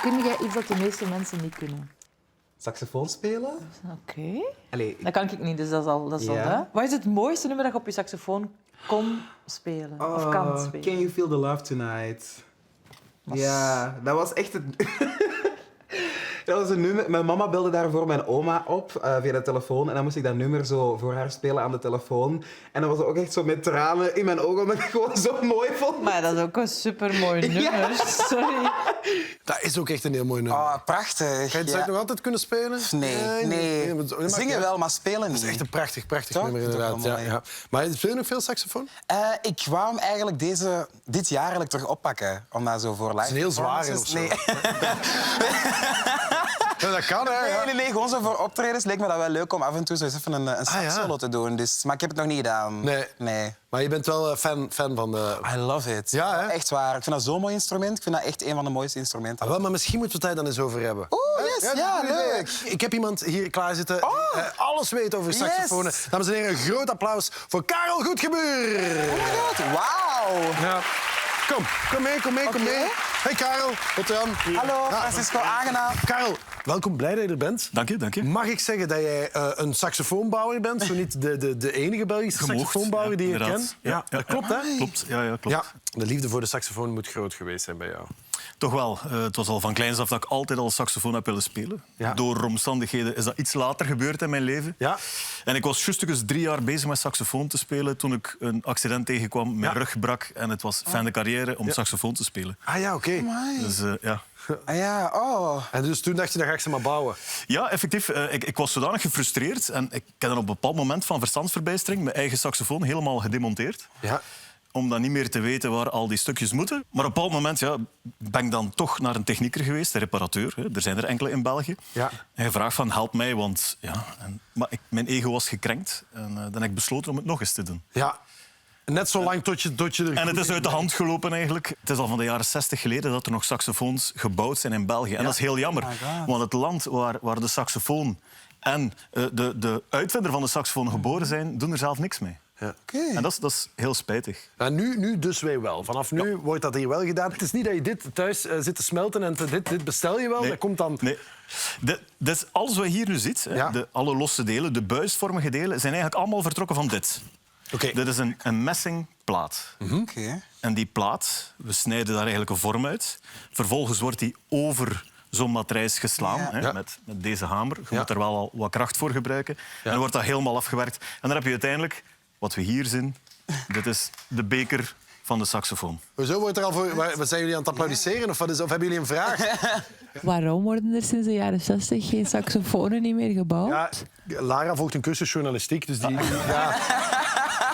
Kun jij iets dat de meeste mensen niet kunnen? Saxofoon spelen? Oké. Allee, Dat kan ik niet, dus dat is al Ja. dat. Wat is het mooiste nummer dat je op je saxofoon kon spelen? Of kan spelen? Can you feel the love tonight? Ja, dat was echt het... Dat was een nummer. Mijn mama belde daarvoor mijn oma op via de telefoon. En dan moest ik dat nummer zo voor haar spelen aan de telefoon. En dan was het ook echt zo met tranen in mijn ogen, omdat ik het gewoon zo mooi vond. Maar dat is ook een supermooi nummer. Ja. Sorry. Dat is ook echt een heel mooi nummer. Oh, prachtig. Ga je het Ja. nog altijd kunnen spelen? Nee. maar- Zingen wel, maar spelen niet. Dat is echt een prachtig Toch? nummer, Dat is ook inderdaad. wel Ja, mooi. ja. Maar speel je nog veel saxofoon? Ik wou hem eigenlijk dit jaar eigenlijk terug oppakken. Om dat zo voor live Het is een heel zware performances- of zo. Ja, dat kan, hè? Ja. Nee, gewoon zo voor optredens leek me dat wel leuk om af en toe zo eens even een sax-solo te doen. Dus, maar ik heb het nog niet gedaan. Nee. Maar je bent wel fan van de... I love it. Ja, hè? Echt waar. Ik vind dat zo'n mooi instrument. Ik vind dat echt een van de mooiste instrumenten. Ah, wel, maar misschien moeten we het daar dan eens over hebben. Oh, yes. Ja, dat is een goed idee. leuk. Ik heb iemand hier klaar zitten die alles weet over saxofonen. Yes. Dames en heren, een groot applaus voor Karel Goedgebuur. Oh my god, wauw. Ja. Kom mee. Hey Karel, Otto-Jan. Hallo, Ja. Francisco, aangenaam. Karel, welkom, blij dat je er bent. Dank je. Mag ik zeggen dat jij een saxofoonbouwer bent? Zo niet de enige Belgische Gemoogd, saxofoonbouwer die je inderdaad. kent? Ja, dat klopt, hè? Klopt, ja, klopt. Ja, de liefde voor de saxofoon moet groot geweest zijn bij jou. Toch wel. Het was al van kleins af dat ik altijd al saxofoon heb willen spelen. Ja. Door omstandigheden is dat iets later gebeurd in mijn leven. Ja. En ik was juist 3 jaar bezig met saxofoon te spelen toen ik een accident tegenkwam, mijn rug brak en het was fin de carrière om saxofoon te spelen. Ah ja, oké. Dus ja. Ah, ja, oh. En dus toen dacht je, dat ga ik ze maar bouwen. Ja, effectief. Ik was zodanig gefrustreerd en ik heb dan op een bepaald moment van verstandsverbijstering mijn eigen saxofoon helemaal gedemonteerd. Ja. Om dan niet meer te weten waar al die stukjes moeten. Maar op een bepaald moment ben ik dan toch naar een technieker geweest, een reparateur. Hè. Er zijn er enkele in België. Ja. En gevraagd van, help mij, want maar mijn ego was gekrenkt. En dan heb ik besloten om het nog eens te doen. Ja. Net zo lang tot je er... En het is uit de hand gelopen eigenlijk. Het is al van de jaren 60 geleden dat er nog saxofoons gebouwd zijn in België. En dat is heel jammer. Oh my God. Want het land waar de saxofoon en de uitvinder van de saxofoon geboren zijn, doen er zelf niks mee. Ja. En dat is heel spijtig. Ja, nu dus wij wel. Vanaf nu wordt dat hier wel gedaan. Het is niet dat je dit thuis zit te smelten en dit bestel je wel. Nee. Dat komt dan... Nee. Dus alles wat je hier nu ziet, hè, Ja. alle losse delen, de buisvormige delen, zijn eigenlijk allemaal vertrokken van dit. Oké. Dit is een messingplaat. Oké. En die plaat, we snijden daar eigenlijk een vorm uit. Vervolgens wordt die over zo'n matrijs geslaan Ja. hè, Ja. met deze hamer. Je Ja. moet er wel al wat kracht voor gebruiken. En dan wordt dat helemaal afgewerkt. En dan heb je uiteindelijk, wat we hier zien, dit is de beker van de saxofoon. Hoezo wordt er al voor... Wat zijn jullie aan het applaudisseren? Of hebben jullie een vraag? Waarom worden er sinds de jaren 60 geen saxofonen niet meer gebouwd? Ja, Lara volgt een cursus journalistiek, dus die... Ja.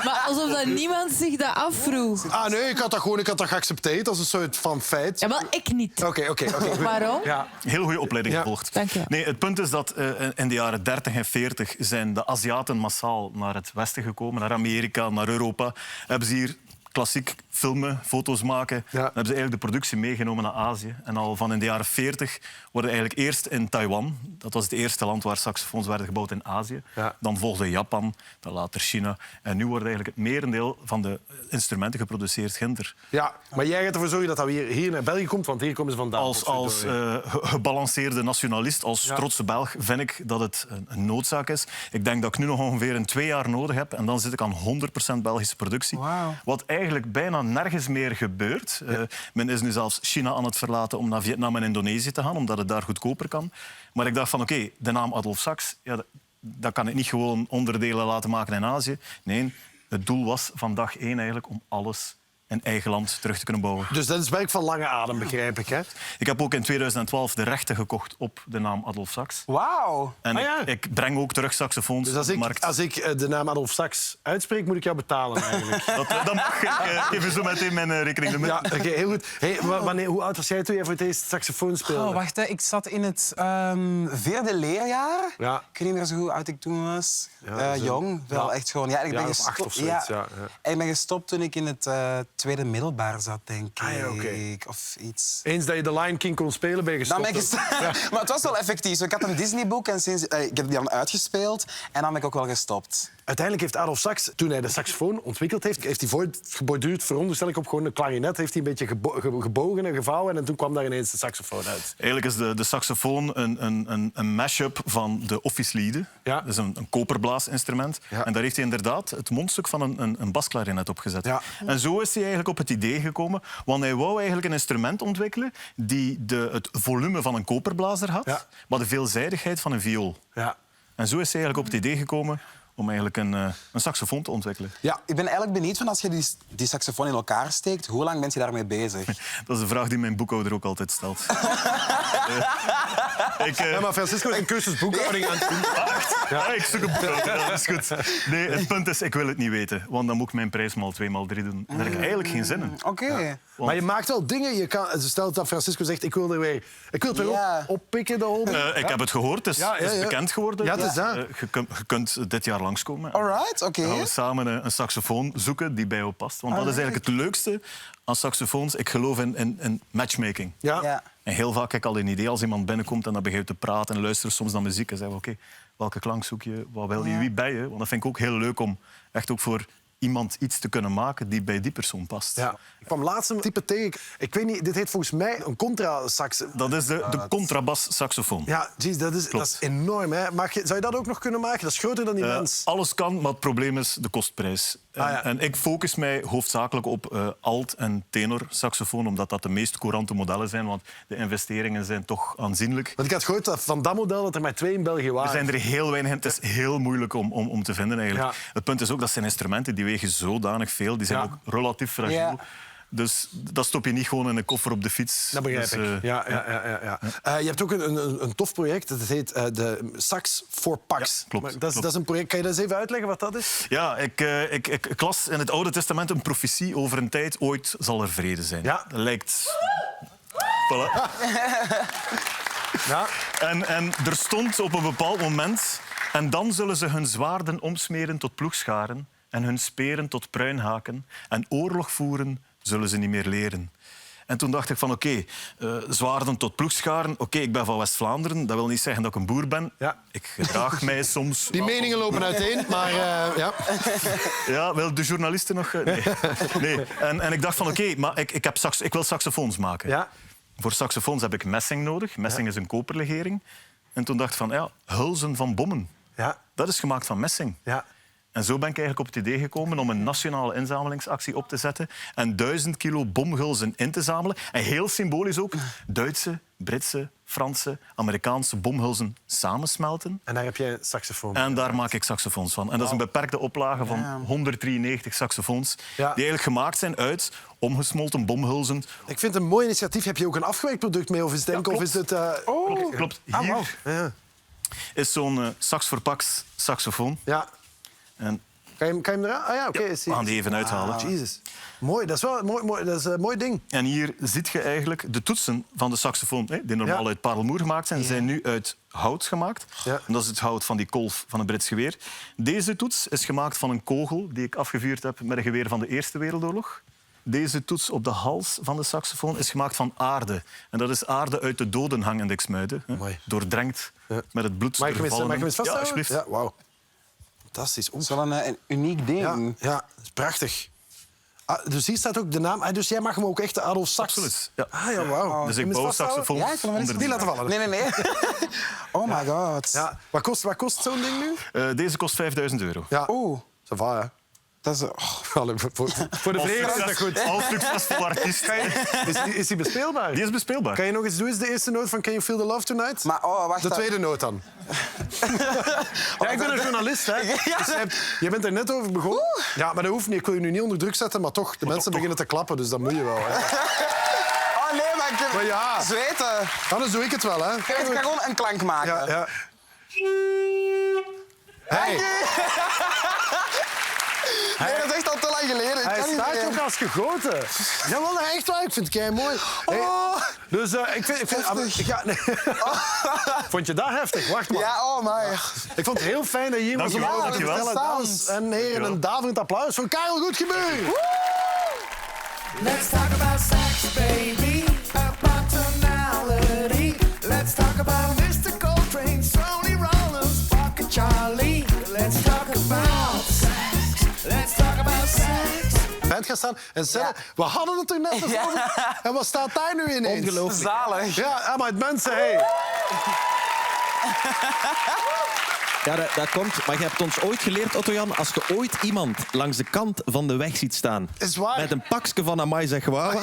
Maar alsof dat niemand zich dat afvroeg. Ah nee, ik had dat geaccepteerd als een soort van feit. Ja, wel, ik niet. Oké. Waarom? Ja. Heel goede opleiding Ja. gevolgd. Dank je wel. Nee, het punt is dat in de jaren 30 en 40 zijn de Aziaten massaal naar het Westen gekomen, naar Amerika, naar Europa. Hebben ze hier klassiek filmen, foto's maken. Ja. Dan hebben ze eigenlijk de productie meegenomen naar Azië. En al van in de jaren 40 worden eigenlijk eerst in Taiwan, dat was het eerste land waar saxofoons werden gebouwd in Azië. Ja. Dan volgde Japan, dan later China. En nu wordt eigenlijk het merendeel van de instrumenten geproduceerd ginder. Ja, maar jij gaat ervoor zorgen dat dat weer hier naar België komt, want hier komen ze vandaan. Als gebalanceerde nationalist, als trotse Belg, vind ik dat het een noodzaak is. Ik denk dat ik nu nog ongeveer 2 jaar nodig heb en dan zit ik aan 100% Belgische productie. Wauw. Wat eigenlijk bijna nergens meer gebeurt. Men is nu zelfs China aan het verlaten om naar Vietnam en Indonesië te gaan, omdat het daar goedkoper kan. Maar ik dacht van oké, de naam Adolphe Sax, dat kan ik niet gewoon onderdelen laten maken in Azië. Nee, het doel was van dag 1 eigenlijk om alles in eigen land terug te kunnen bouwen. Dus dat is werk van lange adem, begrijp ik, hè? Ik heb ook in 2012 de rechten gekocht op de naam Adolphe Sax. Wauw. En Ah, ja. ik breng ook terug saxofoons Dus op de markt. als ik de naam Adolphe Sax uitspreek, moet ik jou betalen, eigenlijk. Dat mag. Ik geef u zo meteen mijn rekening. Ja, oké, heel goed. Hey, hoe oud was jij toen jij voor het eerst saxofoon speelde? Oh, wacht, hè. Ik zat in het 4e leerjaar. Ja. Ik weet niet meer zo hoe oud ik toen was. Ja, zo- Jong, wel ja. echt gewoon. Ja, ik ben Jaar of 8 of zoiets, ja. En ik ben gestopt toen ik in het tweede middelbaar zat, denk Ah, ja, ik. oké. Of iets. Eens dat je The Lion King kon spelen, ben je Dan gestopt. ben ik gestopt. Maar het was wel effectief. Zo, ik had een Disney-boek en sinds, ik heb die dan uitgespeeld. En dan ben ik ook wel gestopt. Uiteindelijk heeft Adolf Sax, toen hij de saxofoon ontwikkeld heeft hij voortgeborduurd, veronderstel ik, op gewoon een klarinet. Heeft hij een beetje gebogen en gevouwen en toen kwam daar ineens de saxofoon uit. Eigenlijk is de saxofoon een mashup van de office-lieden. Ja. Dat is een koperblaasinstrument. Ja. En daar heeft hij inderdaad het mondstuk van een basklarinet op gezet. Ja. En zo is hij eigenlijk op het idee gekomen. Want hij wou eigenlijk een instrument ontwikkelen die het volume van een koperblazer had, Ja. maar de veelzijdigheid van een viool. Ja. En zo is hij eigenlijk op het idee gekomen om eigenlijk een saxofoon te ontwikkelen. Ja. Ik ben eigenlijk benieuwd van als je die saxofoon in elkaar steekt, hoe lang ben je daarmee bezig? Dat is een vraag die mijn boekhouder ook altijd stelt. Ja, maar Francisco is een cursus boekhouding aan het doen. Ja, ik zoek een boekhouder, dat is goed. Nee, het punt is, ik wil het niet weten. Want dan moet ik mijn prijs maal 2 maal 3 doen. Daar heb ik eigenlijk geen zin in. Oké. Maar je maakt wel dingen. Stel dat Francisco zegt, ik wil het weer Ja. oppikken, de hobby. Ik heb het gehoord, het is bekend geworden. Ja, het is dat. Je kunt dit jaar langskomen. Alright, oké. Dan gaan we samen een saxofoon zoeken die bij jou past. Want dat is eigenlijk het leukste aan saxofoons. Ik geloof in matchmaking. Ja. Ja. En heel vaak heb ik al een idee als iemand binnenkomt en dan begint te praten en luisteren soms naar muziek en zeggen we, oké, welke klank zoek je, wat wil je, wie ben je? Want dat vind ik ook heel leuk om echt ook voor iemand iets te kunnen maken die bij die persoon past. Ja. Ik kwam laatst een type tegen. Ik weet niet, dit heet volgens mij een contrasax. Dat is de contrabas-saxofoon. Ja, jeez, dat is enorm. Hè. Zou je dat ook nog kunnen maken? Dat is groter dan die mens. Alles kan, maar het probleem is de kostprijs. ja. En ik focus mij hoofdzakelijk op alt- en tenor-saxofoon, omdat dat de meest courante modellen zijn, want de investeringen zijn toch aanzienlijk. Want ik had gehoord dat van dat model dat er maar 2 in België waren. Er zijn er heel weinig. Het is heel moeilijk om te vinden eigenlijk. Ja. Het punt is ook dat zijn instrumenten die wegen zodanig veel. Die zijn Ja. ook relatief fragiel. Ja. Dus dat stop je niet gewoon in een koffer op de fiets. Dat begrijp Dus, ik. Ja. Je hebt ook een tof project. Dat heet de Sax for Pax. Ja, klopt, Maar klopt. Dat is een project. Kan je dat eens even uitleggen wat dat is? Ja, ik las in het Oude Testament een profetie over een tijd. Ooit zal er vrede zijn. Ja. Dat lijkt... Voilà. Ja. En er stond op een bepaald moment... En dan zullen ze hun zwaarden omsmeren tot ploegscharen en hun speren tot pruinhaken. En oorlog voeren zullen ze niet meer leren. En toen dacht ik van oké, zwaarden tot ploegscharen. Oké, ik ben van West-Vlaanderen. Dat wil niet zeggen dat ik een boer ben. Ja. Ik gedraag mij soms... Die meningen lopen uiteen, maar ja. Ja, wil de journalisten nog... Nee. Nee. En ik dacht van oké, maar ik wil saxofoons maken. Ja. Voor saxofoons heb ik messing nodig. Messing is een koperlegering. En toen dacht ik van ja, hulzen van bommen. Ja. Dat is gemaakt van messing. Ja. En zo ben ik eigenlijk op het idee gekomen om een nationale inzamelingsactie op te zetten en 1000 kilo bomgulzen in te zamelen. En heel symbolisch ook Duitse, Britse, Franse, Amerikaanse bomgulzen samensmelten. En daar heb jij een saxofoon. En daar maak ik saxofoons van. En dat is een beperkte oplage van 193 saxofoons die eigenlijk gemaakt zijn uit omgesmolten bomgulzen. Ik vind het een mooi initiatief. Heb je ook een afgewerkt product mee? Of is het enkel? klopt. Of is het... Klopt. Hier Ja. is zo'n Sax for Pax saxofoon. Ja. En Kan je hem eraan? Ah ja, oké. we gaan die even uithalen. Jezus. Mooi, dat is wel mooi, dat is een mooi ding. En hier zie je eigenlijk de toetsen van de saxofoon, die normaal uit parelmoer gemaakt zijn, zijn nu uit hout gemaakt. Ja. En dat is het hout van die kolf van een Brits geweer. Deze toets is gemaakt van een kogel die ik afgevuurd heb met een geweer van de Eerste Wereldoorlog. Deze toets op de hals van de saxofoon is gemaakt van aarde. En dat is aarde uit de dodenhang in Dixmuiden. Mooi. Doordrenkt met het bloed. Mag ik hem eens vasthouden? Ja, alsjeblieft. Ja, wauw. Fantastisch. Dat is wel een uniek ding. Ja, dat is prachtig. Dus hier staat ook de naam. Dus jij mag hem ook echt Adolf Sax. Absoluut. Ja. Ah ja, wauw. Dus Kun ik je hem bouw eens vasthouden? saxofoons Ja, ik wil hem eens onder Niet laten vallen. Nee. Oh my god. Ja. Wat kost zo'n ding nu? Deze kost €5.000. Ja. Oeh, Ça va, hè. dat is... Voor de vregels is dat goed. Als succesvol artiest. Is die bespeelbaar? Die is bespeelbaar. Kan je nog eens doen? Is de eerste noot van Can You Feel the Love Tonight? Maar wacht. De tweede noot dan. Ja, ik ben een journalist, hè. Dus je bent er net over begonnen. Ja, maar dat hoeft niet. Ik wil je nu niet onder druk zetten, maar toch, de mensen beginnen te klappen, dus dat moet je wel. Hè. Oh nee, maar ik Maar ja. zweten. Anders doe ik het wel, hè. Ik ga gewoon een klank maken. Ja, ja. Hey, Nee, dat is echt al te lang geleden. Ik hij kan niet staat meer. ook als gegoten. Jawel, echt waar. Ik vind het kei mooi. Hey, dus ik vind ja, nee. Vond je dat heftig? Wacht maar. Ja, oh my. Ik vond het heel fijn dat je hier was om Dankjewel, over te dankjewel. vertellen. Dames en heren, een daverend applaus voor Karel Goedgebuur. Let's talk about sex, baby. About tonality. Let's talk about Mr. Coltrane, Sonny Rollins, Parker Charlie. Let's talk about sex. Let's talk about sex. Bent gaan staan en zeggen, we hadden het er net over. En wat staat daar nu ineens? Ongelooflijk. Zalig. Ja, maar mensen, hey. Ja, dat komt. Maar je hebt ons ooit geleerd, Otto-Jan, als je ooit iemand langs de kant van de weg ziet staan Is waar. met een pakje van Amai zeg Wawa,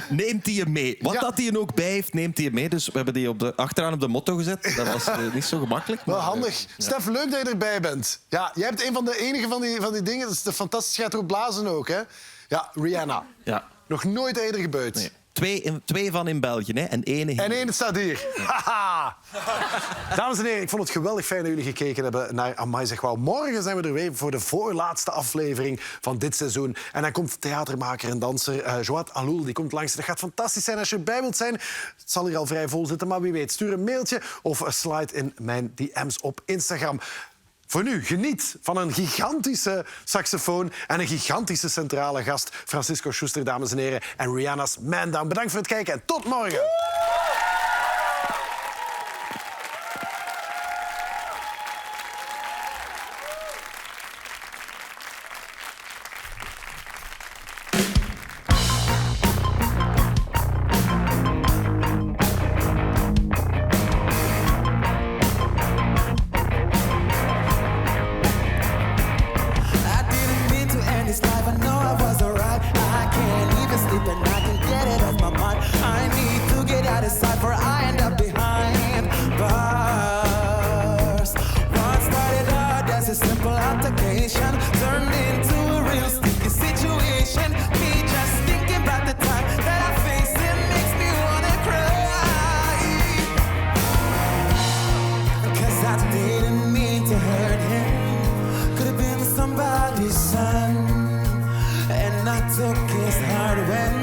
neemt hij je mee. Wat dat hij er ook bij heeft, neemt hij je mee. Dus we hebben die achteraan op de motto gezet. Dat was niet zo gemakkelijk. Wel maar, handig. Stef, leuk dat je erbij bent. Ja, jij hebt een van de enige van die dingen. Dat is fantastisch. Je gaat erop blazen ook, hè? Ja, Rihanna. Ja. Nog nooit eerder gebeurd. Nee. Twee van in België, hè? En één hier. En één staat hier. Haha. Dames en heren, ik vond het geweldig fijn dat jullie gekeken hebben naar Amai zeg Wawa. Morgen zijn we er weer voor de voorlaatste aflevering van dit seizoen. En dan komt theatermaker en danser Joat Aloul. Die komt langs. Dat gaat fantastisch zijn als je erbij wilt zijn. Het zal hier al vrij vol zitten, maar wie weet. Stuur een mailtje of slide in mijn DM's op Instagram. Voor nu, geniet van een gigantische saxofoon en een gigantische centrale gast. Francisco Schuster, dames en heren. En Rihanna's Man Down. Bedankt voor het kijken en tot morgen. I didn't mean to end this life. I know I was alright. I can't even sleep and I can get it off my mind. I need to get out of sight before I end up behind bars. What started out as a simple altercation turned into a real sticky situation. Me just thinking about the time that I faced it makes me wanna cry. 'Cause I didn't mean to hurt him. Could have been somebody's son. And I took his heart when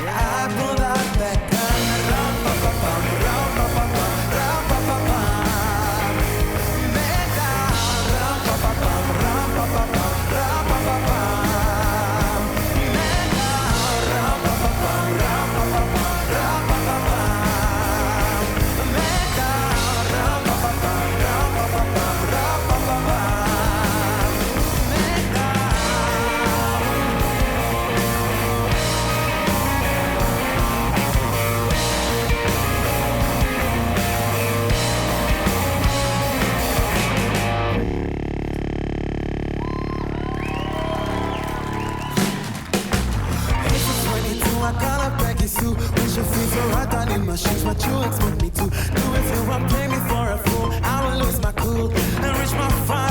I pulled out that gun. Rum-pa-pa-pum, rum-pa-pa-pum, rum-pa-pa-pum. Man down, rum-pa-pa-pum, rum-pa-pa-pum, rum-pa-pa-pum. Man down, rum-pa-pa-pum, rum-pa-pa-pum, rum-pa-pa-pum. Man down, rum-pa-pa-pum, rum-pa-pa-pum, rum-pa-pa-pum. I gotta beg you to wish your feet were right down in my shoes. What you expect me to do if you want play me for a fool? I will lose my cool and reach my fire.